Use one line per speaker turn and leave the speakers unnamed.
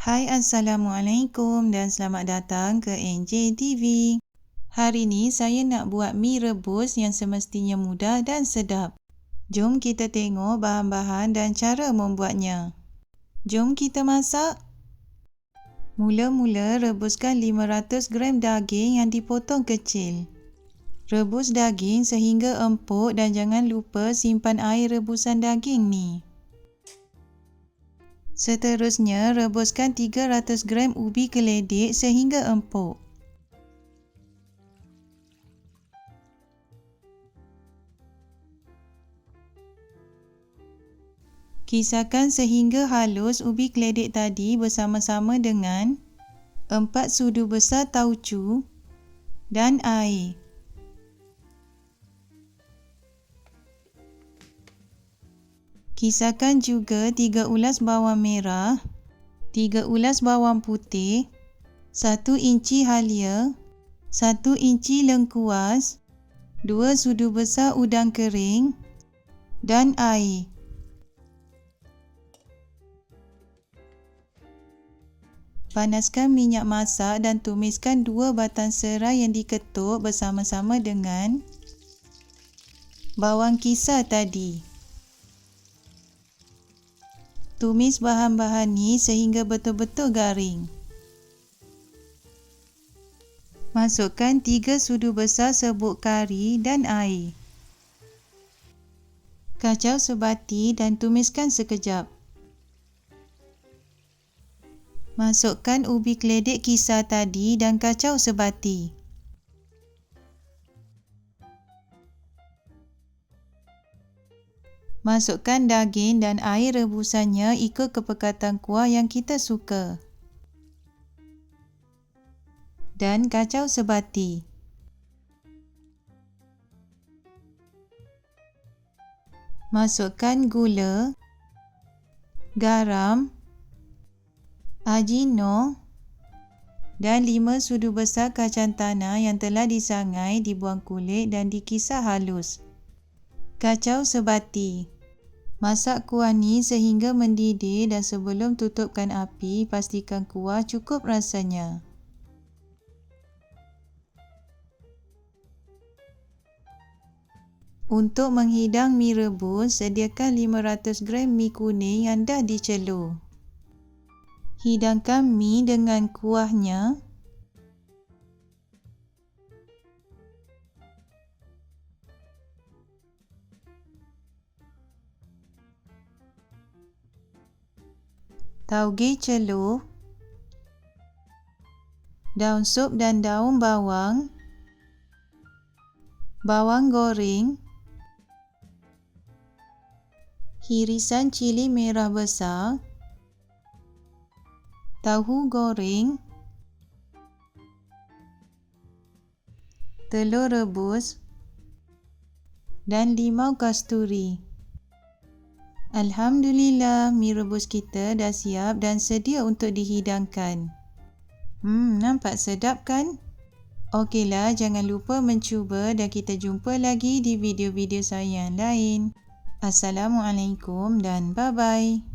Hai, Assalamualaikum dan selamat datang ke NJ TV. Hari ni saya nak buat mi rebus yang semestinya mudah dan sedap. Jom kita tengok bahan-bahan dan cara membuatnya. Jom kita masak. Mula-mula rebuskan 500 gram daging yang dipotong kecil. Rebus daging sehingga empuk dan jangan lupa simpan air rebusan daging mi. Seterusnya, rebuskan 300 gram ubi keledik sehingga empuk. Kisarkan sehingga halus ubi keledik tadi bersama-sama dengan 4 sudu besar tauco dan air. Kisarkan juga 3 ulas bawang merah, 3 ulas bawang putih, 1 inci halia, 1 inci lengkuas, 2 sudu besar udang kering dan air. Panaskan minyak masak dan tumiskan 2 batang serai yang diketuk bersama-sama dengan bawang kisar tadi. Tumis bahan-bahan ni sehingga betul-betul garing. Masukkan 3 sudu besar serbuk kari dan air. Kacau sebati dan tumiskan sekejap. Masukkan ubi keledik kisar tadi dan kacau sebati. Masukkan daging dan air rebusannya ikut kepekatan kuah yang kita suka. Dan kacau sebati. Masukkan gula, garam, ajino dan 5 sudu besar kacang tanah yang telah disangai, dibuang kulit dan dikisar halus. Kacau sebati. Masak kuah ni sehingga mendidih dan sebelum tutupkan api, pastikan kuah cukup rasanya. Untuk menghidang mi rebus, sediakan 500 gram mi kuning yang dah dicelur. Hidangkan mi dengan kuahnya. Tauge celur, daun sup dan daun bawang, bawang goreng, hirisan cili merah besar, tahu goreng, telur rebus dan limau kasturi. Alhamdulillah, mi rebus kita dah siap dan sedia untuk dihidangkan. Nampak sedap kan? Okeylah, jangan lupa mencuba dan kita jumpa lagi di video-video saya yang lain. Assalamualaikum dan bye-bye.